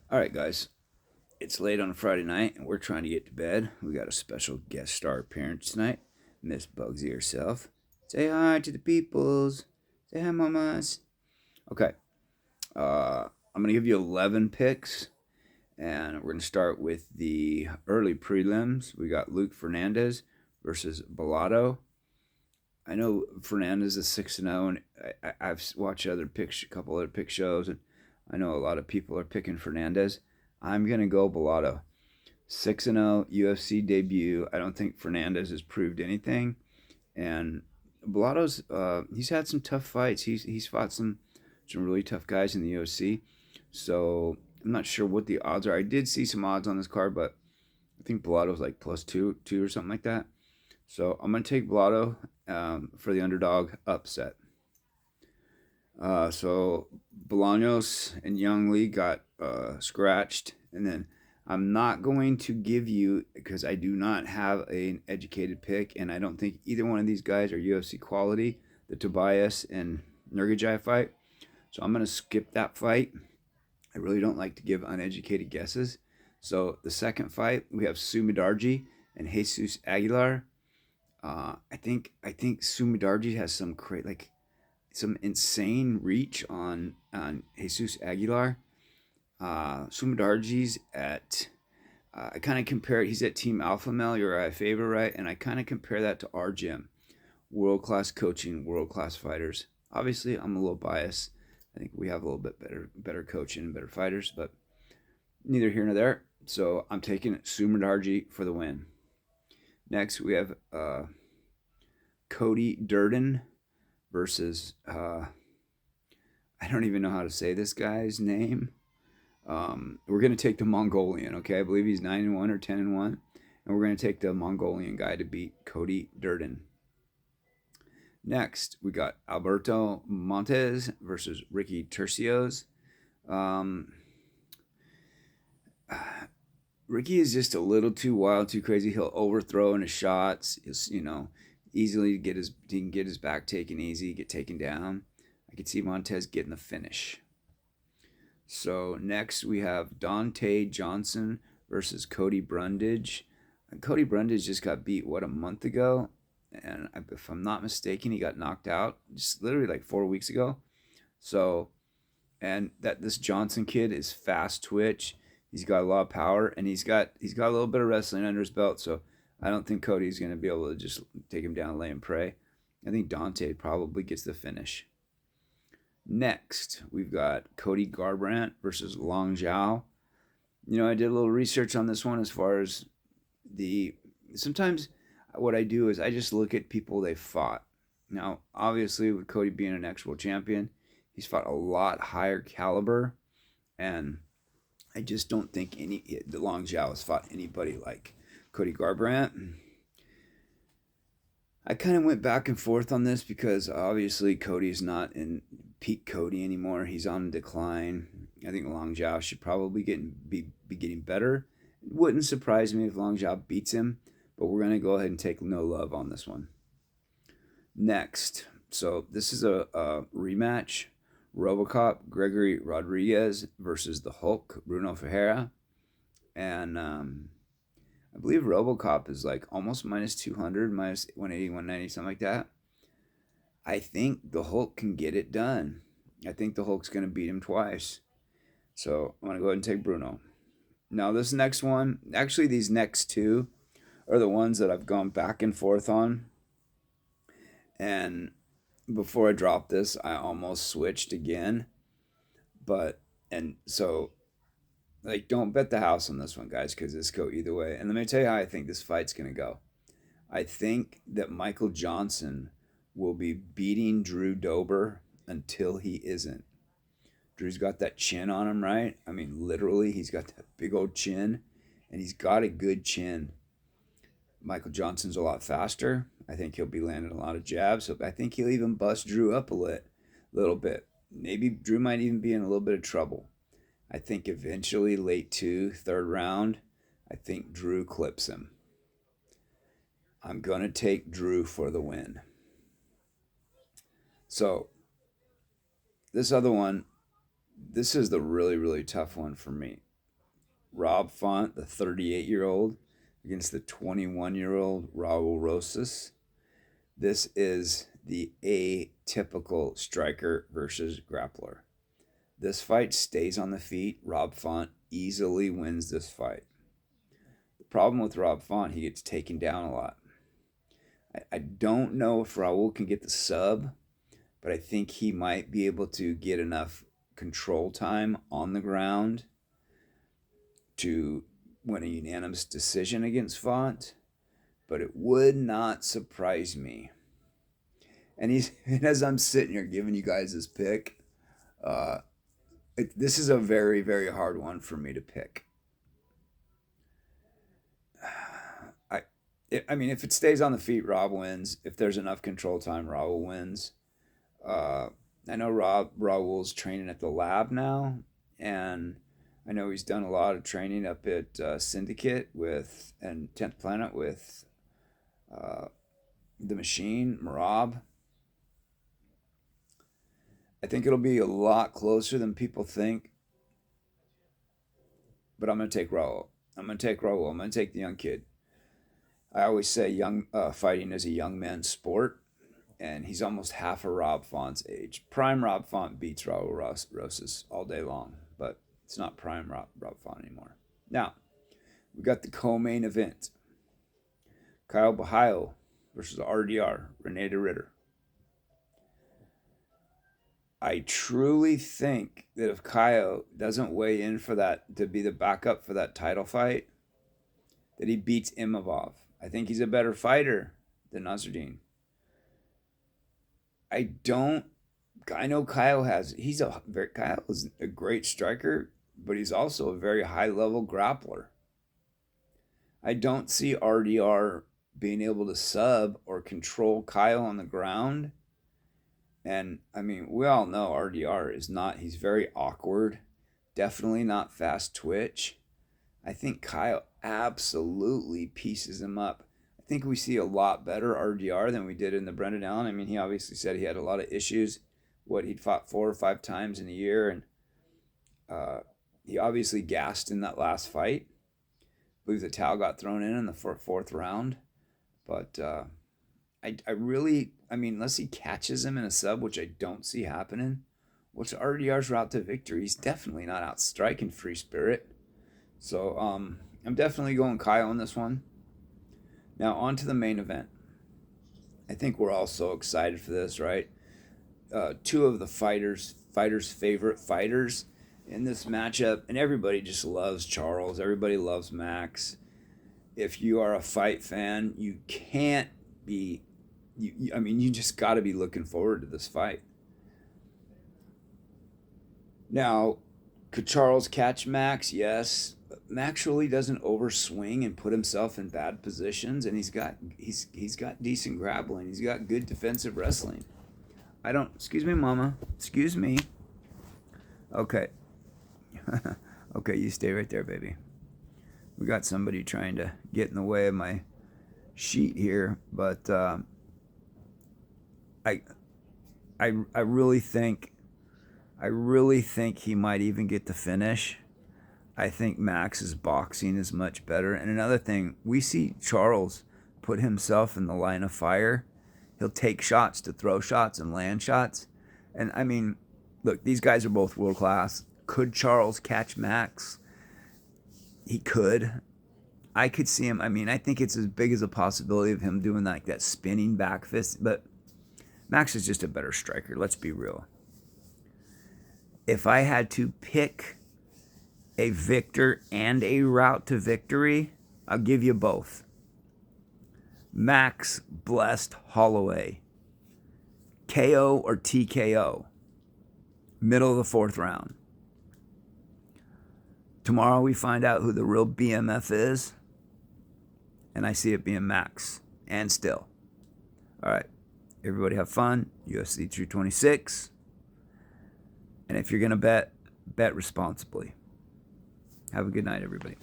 All right, guys. It's late on a Friday night, and we're trying to get to bed. We got a special guest star appearance tonight, Miss Bugsy herself. Say hi to the peoples. Say hi, mamas. Okay. I'm gonna give you 11 picks, and we're gonna start with the early prelims. We got Luke Fernandez versus Bellotto. I know Fernandez is 6-0, and I've watched a couple other pick shows, and I know a lot of people are picking Fernandez. I'm gonna go Bellotto. 6-0 UFC debut. I don't think Fernandez has proved anything, and Bellotto's he's had some tough fights. He's fought some really tough guys in the UFC. So I'm not sure what the odds are. I did see some odds on this card, but I think Bellotto's like plus two or something like that. So I'm gonna take Bellotto for the underdog upset. So Bolaños and Young Lee got scratched, and then I'm not going to give you because I do not have an educated pick, and I don't think either one of these guys are UFC quality. The Tobias and Nurgajai fight, so I'm gonna skip that fight. I really don't like to give uneducated guesses. So the second fight we have Sumidarji and Jesus Aguilar. I think Sumidarji has some insane reach on Jesus Aguilar. Sumidarji's at I kind of compare it. He's at Team Alpha Male, your favorite, right? And I kind of compare that to our gym, world class coaching, world class fighters. Obviously, I'm a little biased. I think we have a little bit better coaching and better fighters, but neither here nor there. So I'm taking Sumidarji for the win. Next, we have Cody Durden versus I don't even know how to say this guy's name. We're gonna take the Mongolian. Okay, I believe he's 9-1 or 10-1, and we're gonna take the Mongolian guy to beat Cody Durden. Next, we got Alberto Montes versus Ricky Tercios. Um, Ricky is just a little too wild, too crazy. He'll overthrow in his shots. He'll easily he can get his back taken easy, get taken down. I could see Montez getting the finish. So next we have Dante Johnson versus Cody Brundage. Cody Brundage just got beat a month ago, and if I'm not mistaken, he got knocked out just literally like 4 weeks ago. So and that this Johnson kid is fast twitch. He's got a lot of power, and he's got a little bit of wrestling under his belt. So I don't think Cody's going to be able to just take him down, lay and pray. I think Dante probably gets the finish. Next, we've got Cody Garbrandt versus Long Zhao. I did a little research on this one as far as the. Sometimes what I do is I just look at people they fought. Now, obviously, with Cody being an ex world champion, he's fought a lot higher caliber, and I just don't think the Long Zhao has fought anybody like Cody Garbrandt. I kind of went back and forth on this because obviously Cody's not in peak Cody anymore. He's on decline. I think Long Zhao should probably be getting better. It wouldn't surprise me if Long Zhao beats him, but we're gonna go ahead and take no love on this one. Next, so this is a rematch. RoboCop Gregory Rodriguez versus the Hulk Bruno Ferreira, and I believe RoboCop is like almost minus 200, minus 180, 190, something like that. I think the Hulk can get it done. I think the Hulk's going to beat him twice. So I'm going to go ahead and take Bruno. Now, this next one, actually, these next two are the ones that I've gone back and forth on. And before I dropped this, I almost switched again. But, and so, like, don't bet the house on this one, guys, because this go either way. And let me tell you how I think this fight's going to go. I think that Michael Johnson will be beating Drew Dober until he isn't. Drew's got that chin on him, right? I mean, literally, he's got that big old chin, and he's got a good chin. Michael Johnson's a lot faster. I think he'll be landing a lot of jabs. So I think he'll even bust Drew up little bit. Maybe Drew might even be in a little bit of trouble. I think eventually, late third round, I think Drew clips him. I'm going to take Drew for the win. So, this other one, this is the really, really tough one for me. Rob Font, the 38-year-old, against the 21-year-old Raul Rosas. This is the atypical striker versus grappler. This fight stays on the feet. Rob Font easily wins this fight. The problem with Rob Font, he gets taken down a lot. I don't know if Raul can get the sub, but I think he might be able to get enough control time on the ground to win a unanimous decision against Font. But it would not surprise me. And as I'm sitting here giving you guys this pick, this is a very, very hard one for me to pick. I mean, if it stays on the feet, Rob wins. If there's enough control time, Raul wins. I know Raul's training at the lab now, and I know he's done a lot of training up at Syndicate and 10th Planet with the Machine, Marab. I think it'll be a lot closer than people think, but I'm going to take Raul. I'm going to take the young kid. I always say fighting is a young man's sport, and he's almost half of Rob Font's age. Prime Rob Font beats Raul Rosas all day long, but it's not prime Rob Font anymore. Now, we got the co-main event. Kyle Bahayo versus RDR, Rene de Ritter. I truly think that if Kyle doesn't weigh in for that, to be the backup for that title fight, that he beats Imavov. I think he's a better fighter than Nasruddin. I know Kyle is a great striker, but he's also a very high level grappler. I don't see RDR being able to sub or control Kyle on the ground. And I mean, we all know RDR he's very awkward, definitely not fast twitch. I think Kyle absolutely pieces him up. I think we see a lot better RDR than we did in the Brendan Allen. I mean, he obviously said he had a lot of issues. He'd fought 4 or 5 times in a year, and he obviously gassed in that last fight. I believe the towel got thrown in the fourth round. But unless he catches him in a sub, which I don't see happening, what's RDR's route to victory? He's definitely not out striking Free Spirit. So I'm definitely going Kyle on this one. Now on to the main event. I think we're all so excited for this, right? 2 of the fighters' favorite fighters in this matchup, and everybody just loves Charles. Everybody loves Max. If you are a fight fan, you can't be. You just got to be looking forward to this fight. Now, could Charles catch Max? Yes. Max really doesn't overswing and put himself in bad positions, and he's got decent grappling. He's got good defensive wrestling. Excuse me, Mama. Excuse me. Okay. Okay, you stay right there, baby. We got somebody trying to get in the way of my sheet here, but I really think he might even get the finish. I think Max's boxing is much better. And another thing, we see Charles put himself in the line of fire. He'll take shots to throw shots and land shots. And I mean, look, these guys are both world class. Could Charles catch Max? He could. I could see him. I mean, I think it's as big as a possibility of him doing like that spinning back fist. But Max is just a better striker. Let's be real. If I had to pick a victor and a route to victory, I'll give you both. Max Blessed Holloway. KO or TKO. Middle of the 4th round. Tomorrow we find out who the real BMF is. And I see it being Max. And still. All right. Everybody have fun. UFC 326. And if you're going to bet responsibly. Have a good night, everybody.